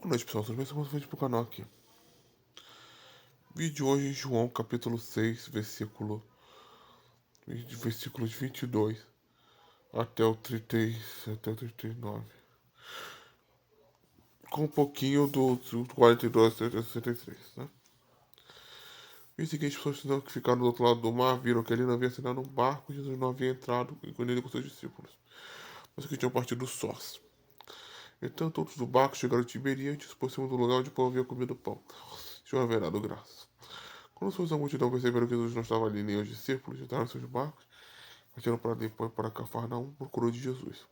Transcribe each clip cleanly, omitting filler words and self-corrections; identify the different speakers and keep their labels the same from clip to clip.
Speaker 1: Boa noite, pessoal. Tudo bem? Estamos vídeo pro canal aqui. Vídeo hoje em João, capítulo 6, versículos 22 até o 39. Com um pouquinho do 42 até o 63, né? E o seguinte, pessoas que ficaram do outro lado do mar viram que ele não havia assinado um barco, Jesus não havia entrado com ele com seus discípulos, mas que tinham partido sós. Então todos do barco chegaram a Tiberíades, por cima do lugar onde o povo havia comido pão. Senhor haverá do graça. Quando os pessoas da multidão perceberam que Jesus não estava ali nem os discípulos, entraram em seus barcos, partiram para depois para Cafarnaum, procurou de Jesus.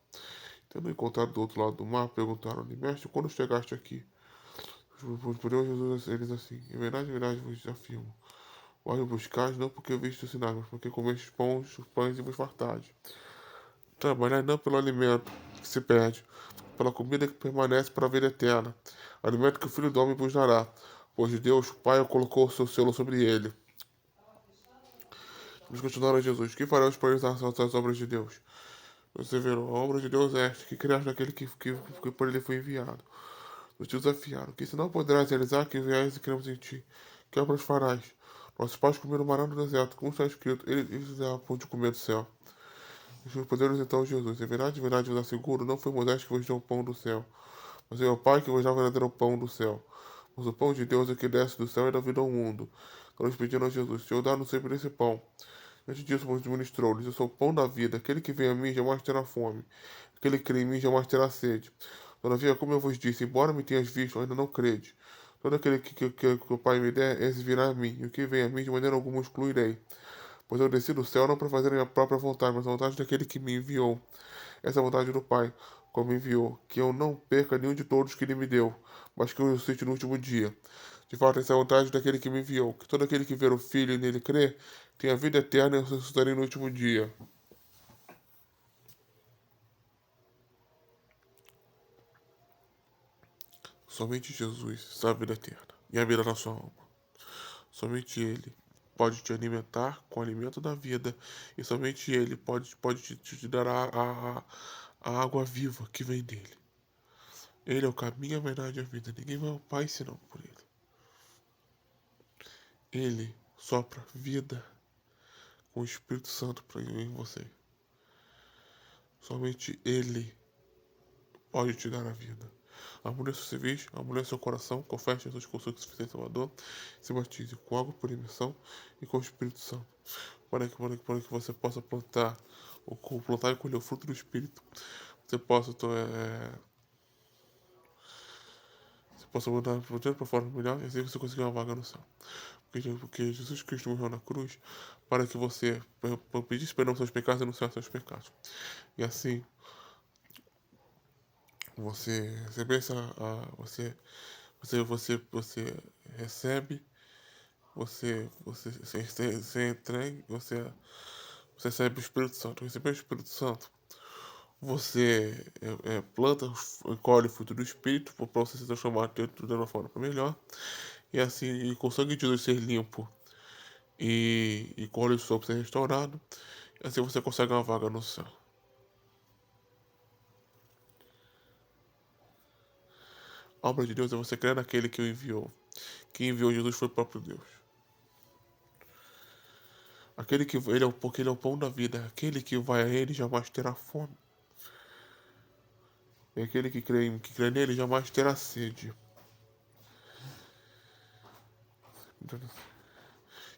Speaker 1: Tendo encontrado do outro lado do mar, perguntaram-lhe, mestre, quando chegaste aqui? Respondeu Jesus eles assim, em verdade vos afirmo, vós me buscais não porque viste os sinais, mas porque comestes pães e vos fartais. Trabalhai não pelo alimento que se perde, pela comida que permanece para a vida eterna, alimento que o Filho do Homem vos dará, pois Deus, o Pai, colocou o seu selo sobre ele. Eles continuaram a Jesus, que faremos para realizar as obras de Deus? Você verá, a obra de Deus é esta, que criaste aquele que por ele foi enviado. Nos desafiaram, que se não poderás realizar, que viés e cremos em ti. Que obras farás? Nossos pais comeram maná no deserto, como está escrito, eles deram pão de comer do céu. Respondeu-lhes então Jesus, em verdade vos asseguro, não foi Moisés que vos deu o pão do céu, mas é o Pai que vos dá o verdadeiro pão do céu. Mas o pão de Deus é que desce do céu e dá vida ao mundo. Então eles pediram a Jesus, Senhor, dá-nos sempre esse pão. Antes disso, ministrou-lhes, eu sou o pão da vida, aquele que vem a mim jamais terá fome, aquele que crê em mim jamais terá sede. Todavia, como eu vos disse, embora me tenhas visto, ainda não crede. Todo aquele que o Pai me der, esse virá a mim, e o que vem a mim, de maneira alguma excluirei. Pois eu desci do céu não para fazer a minha própria vontade, mas a vontade daquele que me enviou. Essa é a vontade do Pai, como me enviou, que eu não perca nenhum de todos que ele me deu, mas que eu ressuscite no último dia. De fato, essa é a vontade daquele que me enviou, que todo aquele que ver o Filho e nele crer, tenha vida eterna e eu ressuscitarei no último dia. Somente Jesus sabe a vida eterna e a vida da sua alma. Somente Ele pode te alimentar com o alimento da vida e somente Ele pode te dar a água viva que vem dele. Ele é o caminho, a verdade e a vida. Ninguém vai ao Pai senão por Ele. Ele sopra vida com o Espírito Santo para em você. Somente Ele pode te dar a vida. Amoleça os civis, amoleça seu coração, confesse Jesus com o seu suficiente Salvador, se batize com água por imersão e com o Espírito Santo, para que você possa plantar e colher o fruto do Espírito. Você possa mudar de para fora melhor e assim você conseguir uma vaga no céu. Porque Jesus Cristo morreu na cruz para que você pedisse perdão dos seus pecados e anunciasse seus pecados. E assim, você pensa, você recebe, você entrega, você recebe o Espírito Santo. Receber o Espírito Santo, você planta, colhe o fruto do Espírito para você se transformar de uma forma melhor. E assim, e com o sangue de Jesus ser limpo e com o óleo de sopo ser restaurado, e assim você consegue uma vaga no céu. A obra de Deus é você crer naquele que o enviou. Quem enviou Jesus foi o próprio Deus. Porque ele é o pão da vida. Aquele que vai a ele jamais terá fome. E aquele que crê nele jamais terá sede.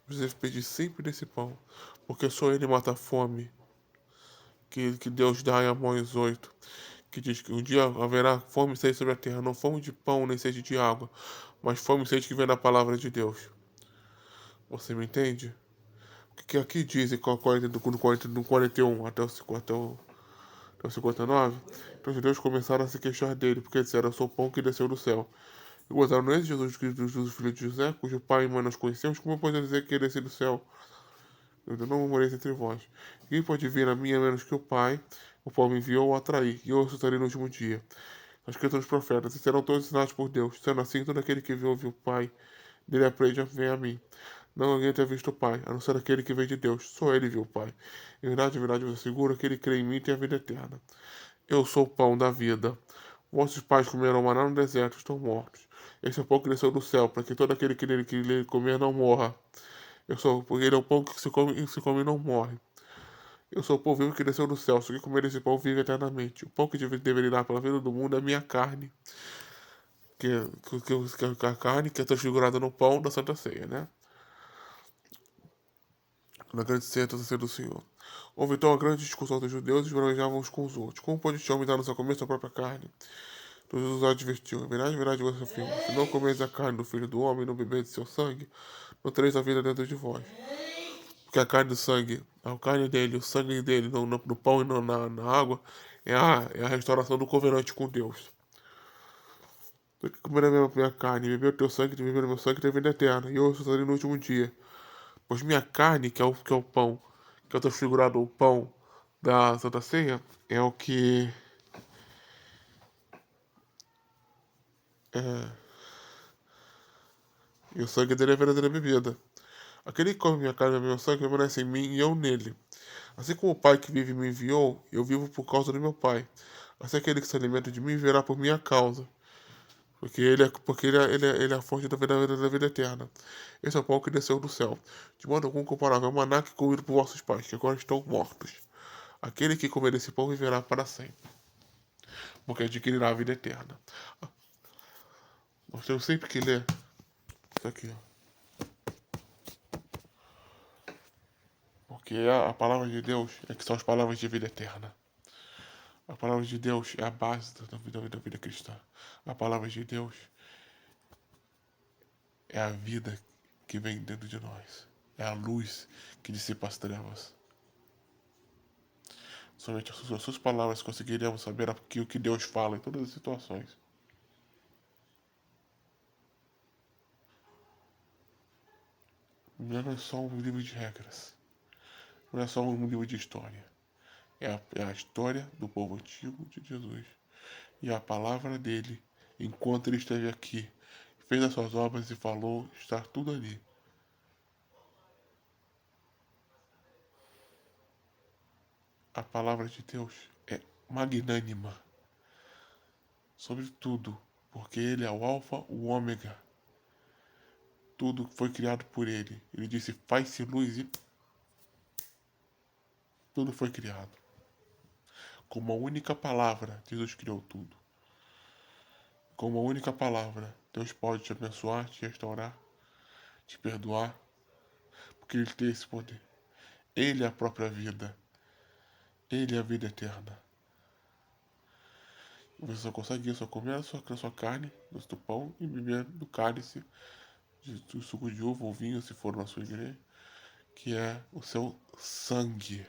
Speaker 1: Você deve pedir sempre desse pão, porque só ele mata a fome que Deus dá em Amós 8, que diz que um dia haverá fome e sede sobre a terra, não fome de pão nem sede de água, mas fome e sede que vem da palavra de Deus. Você me entende? O que aqui diz no 41 até o 59? Então os judeus começaram a se queixar dele, porque disseram, eu sou o pão que desceu do céu. E gozaram, não é Jesus Cristo, Jesus, filho de José, cujo pai e mãe nós conhecemos, como pode dizer que ele desceu do céu? Eu não murmureis entre vós. Quem pode vir a mim a menos que o Pai me enviou, o atrair, e eu ressuscitarei no último dia. Está escrito nos profetas, e serão todos ensinados por Deus. Sendo assim, todo aquele que viu o Pai, dele aprende a vir a mim. Não alguém tenha visto o Pai, a não ser aquele que vem de Deus. Só ele viu o Pai. Em verdade, vos asseguro, aquele que crê em mim tem a vida eterna. Eu sou o pão da vida. Vossos pais comeram maná no deserto, estão mortos. Esse é o pão que desceu do céu, para que todo aquele que nele comer não morra. Porque ele é o pão que se come e não morre. Eu sou o pão vivo que desceu do céu. Se alguém comer esse pão, vive eternamente. O pão que deveria dar pela vida do mundo é minha carne. Que é a carne que é transfigurada no pão da Santa Ceia, né? Na grande ceia do Senhor. Houve então uma grande discussão dos judeus e esbravejavam uns com os outros. Como pode este homem dar no seu comer sua própria carne? Então Jesus advertiu: Em verdade vos afirmo, se não comeis a carne do Filho do Homem e não bebeis de seu sangue, não tereis a vida dentro de vós. Porque a carne do sangue, a carne dele, o sangue dele no pão e na água, é a restauração do covenante com Deus. Tu que comer a minha carne e beber o teu sangue, beber o meu sangue, tem vida eterna, e eu ressuscitarei no último dia. Pois minha carne, que é o pão, que é o transfigurado, o pão da Santa Ceia, é o que. É, e o sangue dele é a verdadeira bebida. Aquele que come minha carne e meu sangue permanece em mim e eu nele. Assim como o Pai que vive me enviou, eu vivo por causa do meu Pai. Assim aquele que se alimenta de mim virá por minha causa. Porque ele é a fonte da vida eterna. Esse é o pão que desceu do céu. De modo algum comparável ao maná que comido por vossos pais, que agora estão mortos. Aquele que comer esse pão viverá para sempre, porque adquirirá a vida eterna. Nós temos sempre que ler isso aqui, ó. Porque a palavra de Deus é que são as palavras de vida eterna. A palavra de Deus é a base da vida cristã. A palavra de Deus é a vida que vem dentro de nós. É a luz que dissipa as trevas. Somente as suas palavras conseguiríamos saber o que Deus fala em todas as situações. Não é só um livro de regras. Não é só um livro de história. É a história do povo antigo de Jesus. E a palavra dele, enquanto ele esteve aqui, fez as suas obras e falou, está tudo ali. A palavra de Deus é magnânima sobre tudo, porque ele é o alfa, o ômega. Tudo foi criado por ele. Ele disse, faz-se luz e tudo foi criado. Com uma única palavra, Jesus criou tudo. Com uma única palavra, Deus pode te abençoar, te restaurar, te perdoar, porque Ele tem esse poder. Ele é a própria vida. Ele é a vida eterna. Você só consegue isso, só comer a sua carne, do pão, e beber do cálice, do suco de uva ou vinho, se for na sua igreja, que é o seu sangue.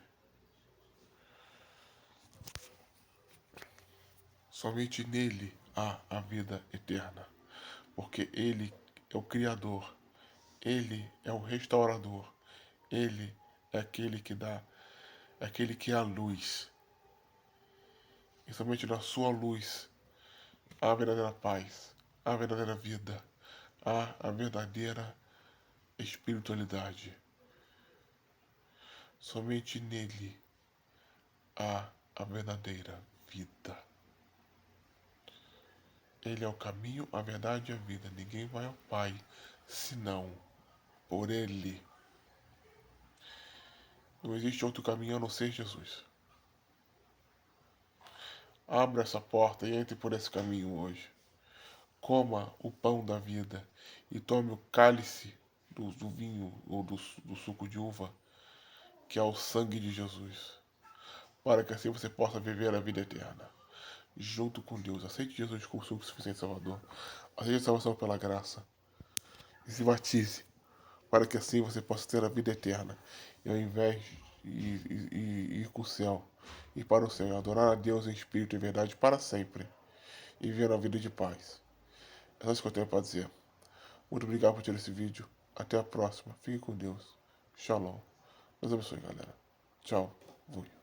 Speaker 1: Somente nele há a vida eterna, porque ele é o Criador, ele é o restaurador, ele é aquele que dá, é aquele que é a luz. E somente na sua luz há a verdadeira paz, há a verdadeira vida, há a verdadeira espiritualidade. Somente nele há a verdadeira vida. Ele é o caminho, a verdade e a vida. Ninguém vai ao Pai senão por ele. Não existe outro caminho a não ser Jesus. Abra essa porta e entre por esse caminho hoje. Coma o pão da vida e tome o cálice do vinho ou do suco de uva, que é o sangue de Jesus, para que assim você possa viver a vida eterna, junto com Deus. Aceite Jesus como seu suficiente Salvador. Aceite a salvação pela graça. E se batize, para que assim você possa ter a vida eterna. E ao invés de ir com o céu, ir para o céu, adorar a Deus em espírito e verdade para sempre. E viver uma vida de paz. É só isso que eu tenho para dizer. Muito obrigado por ter esse vídeo. Até a próxima. Fique com Deus. Shalom. Deus abençoe, galera. Tchau. Fui.